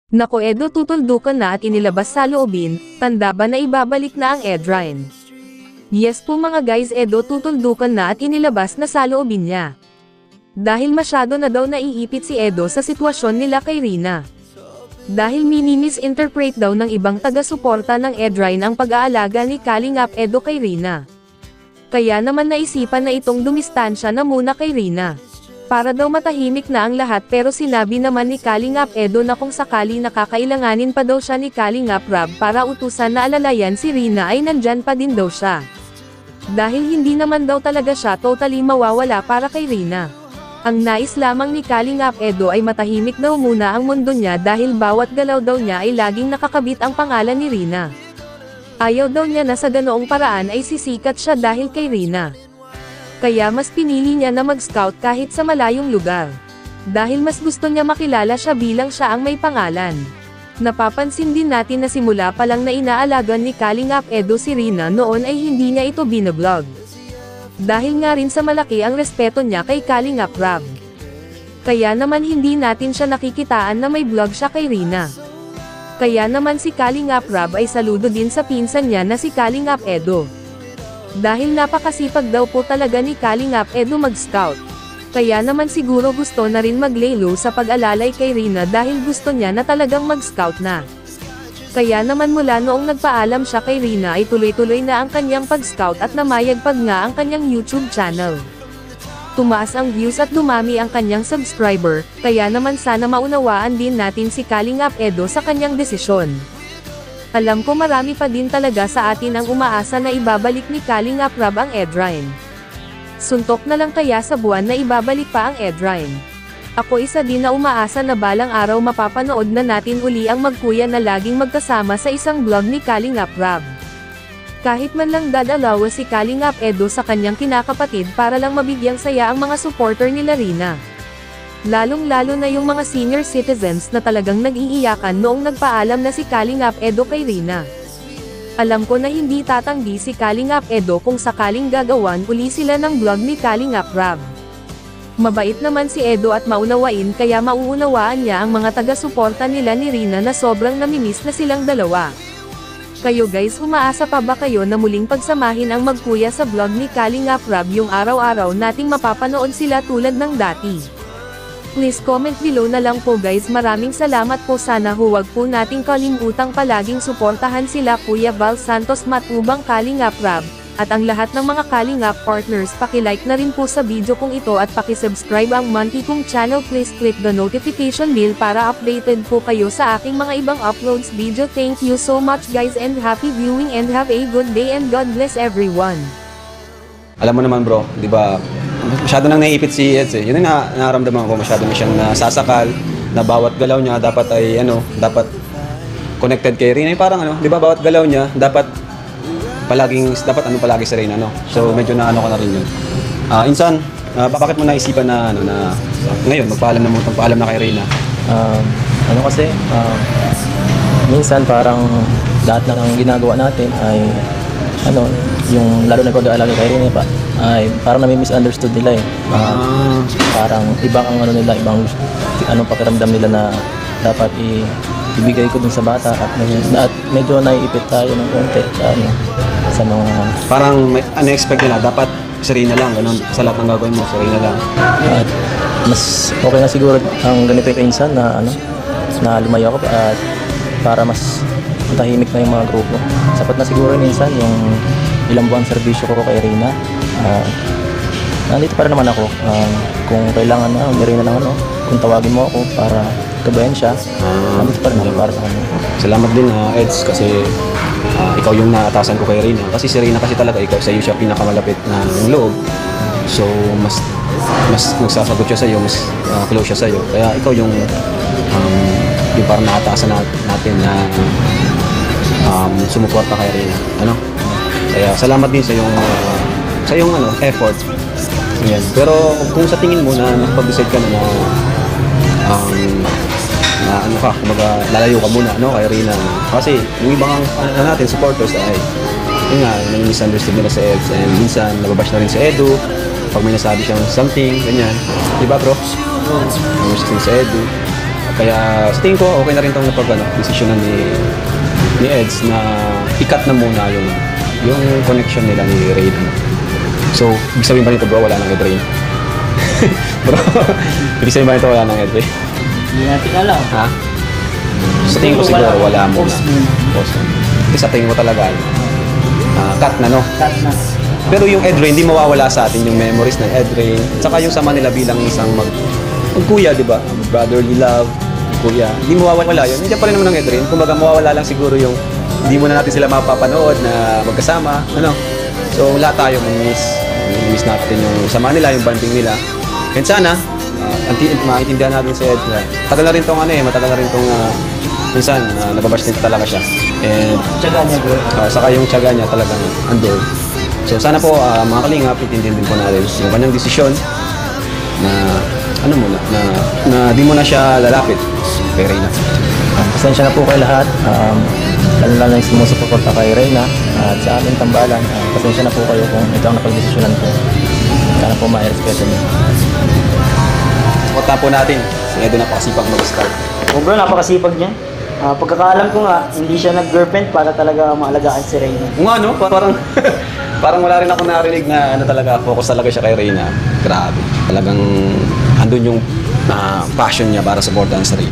Nako Edo, tutuldukan na at inilabas sa loobin, tanda ba na ibabalik na ang Edrine? Yes po mga guys, Edo tutuldukan na at inilabas na sa loobin niya. Dahil masyado na daw naiipit si Edo sa sitwasyon nila kay Rina. Dahil mini-misinterpret daw ng ibang taga-suporta ng Edrine ang pag-aalaga ni Kalingap Edo kay Rina. Kaya naman naisipan na itong dumistansya na muna kay Rina. Para daw matahimik na ang lahat, pero sinabi naman ni Kalingap Edo na kung sakali nakakailanganin pa daw siya ni Kalingap Rob para utusan na alalayan si Rina ay nandyan pa din daw siya. Dahil hindi naman daw talaga siya totally mawawala para kay Rina. Ang nais lamang ni Kalingap Edo ay matahimik daw muna ang mundo niya dahil bawat galaw daw niya ay laging nakakabit ang pangalan ni Rina. Ayaw daw niya na sa ganoong paraan ay sisikat siya dahil kay Rina. Kaya mas pinili niya na mag-scout kahit sa malayong lugar. Dahil mas gusto niya makilala siya bilang siya ang may pangalan. Napapansin din natin na simula pa lang na inaalagan ni Kalingap Edo si Rina noon ay hindi niya ito binablog. Dahil nga rin sa malaki ang respeto niya kay Kalingap Rob. Kaya naman hindi natin siya nakikitaan na may vlog siya kay Rina. Kaya naman si Kalingap Rob ay saludo din sa pinsan niya na si Kalingap Edo. Dahil napakasipag daw po talaga ni Kalingap Edo mag-scout. Kaya naman siguro gusto na rin mag-lay-low sa pag-alalay kay Rina dahil gusto niya na talagang mag-scout na. Kaya naman mula noong nagpaalam siya kay Rina ay tuloy-tuloy na ang kanyang pag-scout at namayagpag nga ang kanyang YouTube channel. Tumaas ang views at dumami ang kanyang subscriber, kaya naman sana maunawaan din natin si Kalingap Edo sa kanyang desisyon. Alam ko marami pa din talaga sa atin ang umaasa na ibabalik ni Kalingap Rob ang Edrine. Suntok na lang kaya sa buwan na ibabalik pa ang Edrine. Ako isa din na umaasa na balang araw mapapanood na natin uli ang magkuya na laging magkasama sa isang vlog ni Kalingap Rob. Kahit man lang dadalawa si Kalingap Edo sa kanyang kinakapatid para lang mabigyang saya ang mga supporter nila Rina. Lalong-lalo na yung mga senior citizens na talagang nag-iiyakan noong nagpaalam na si Kalingap Edo kay Rina. Alam ko na hindi tatanggi si Kalingap Edo kung sakaling gagawan uli sila ng vlog ni Kalingap Rob. Mabait naman si Edo at maunawain kaya mauunawaan niya ang mga taga-suporta nila ni Rina na sobrang namimiss na silang dalawa. Kayo guys, umaasa pa ba kayo na muling pagsamahin ang magkuya sa vlog ni Kalingap Rob yung araw-araw nating mapapanood sila tulad ng dati? Please comment below na lang po guys. Maraming salamat po. Sana huwag po nating kalimutang palaging suportahan sila Kuya Val Santos Matubang Kalingap Rob, at ang lahat ng mga Kalingap partners. Paki-like na rin po sa video kong ito at paki-subscribe ang Monty kong channel. Please click the notification bell para updated po kayo sa aking mga ibang uploads video. Thank you so much guys and happy viewing and have a good day and God bless everyone. Alam mo naman bro, di ba, masyado nang naiipit si Eds eh. Yun ang nararamdaman ko, masyado na siyang nasasakal, na bawat galaw niya dapat ay dapat connected kay Rina. Parang di ba, bawat galaw niya dapat palagi sa Rina, So medyo na ko na rin yun. Insan, bakit mo naisipan na na ngayon magpaalam na kay Rina? Kasi minsan parang lahat na ng ginagawa natin ay yung lalo na pag-aalaga kay Rina pa ay parang nami-misunderstood nila eh. Parang ibang ang nila, ibang pakiramdam nila na dapat ibigay ko dun sa bata at medyo naiipit tayo ng konti sa mga parang unexpected nila, dapat si Rina lang, ganun, sa lahat ng gagawin mo, si Rina lang. At mas okay na siguro ang ganito yung insan na na lumayo ako at para mas tahimik na yung mga grupo. Sapat na siguro minsan yung ilang buwang serbisyo ko kay Rina. Nandito pa rin naman ako. Kung kailangan na, may Rina lang kung tawagin mo ako para gabayan siya, nandito pa rin ako para sa kanya. Salamat din Eds kasi ikaw yung naatasan ko kay Rina. Kasi si Rina kasi talaga, ikaw sa iyo siya pinakamalapit na loob. So mas nagsasagot siya sa iyo, mas close siya sa iyo. Kaya ikaw yung parang naatasan natin na sumuporta kay Rina. Kaya salamat din sa yung effort. Yan. Pero kung sa tingin mo na nakapag-decide ka na kumbaga lalayo ka muna kay Rina. Kasi yung ibang natin supporters ay yun nga, nang-misunderstood nila sa Eds and minsan nababash na rin sa Edu pag may nasabi siyang something, ganyan. Diba bro? Nang-misunderstood sa Edu. Kaya sa tingin ko, okay na rin itong desisyonan ni Eds na ikat na muna yung connection nila ni Rain. So, ibig sabihin ba nito bro, wala nang Ed Rain? Bro, ibig sabihin ba nito wala nang Ed Rain? Hindi natin alam. Ha? Sa tingin ko siguro wala muna. Kasi sa tingin ko talaga, cut na no? Cut na. Pero yung Ed Rain, di mawawala sa atin yung memories ng Ed Rain. At saka yung sama nila bilang isang magkuya, di ba? Brotherly love, kuya. Di mawawala yun. Hindi pa rin naman ng Ed Rain. Kumbaga mawawala lang siguro yung hindi mo na natin sila mapapanood na magkasama. Ano? So lahat tayo miss natin yung sama nila, yung banding nila. And sana, maintindihan natin si Ed. Matagal na rin tong matagal na rin tong minsan nababash din talaga siya. And Tiyaga niya bro. saka yung tiyaga niya talagang andun. So sana po mga kalingap, itindihin din po natin yung kanyang desisyon na na di mo na siya lalapit kay Reyna. Pasensya na po kayo lahat. Lalo na yung sumusuporta kay Reyna at sa aming tambalan. Pasensya na po kayo kung ito ang napagdesisyonan ko. Sana po ma-respeto niyo. Kota po natin, si Edo napakasipag mag-start. Oh bro, napakasipag niya. Pagkakaalam ko nga, hindi siya nag-girlfriend para talaga maalagaan si Reyna. Kung ano, parang parang wala rin ako narinig na talaga, focus talaga siya kay Reyna. Grabe. Talagang andun yung passion niya para supportahan sa Reyna.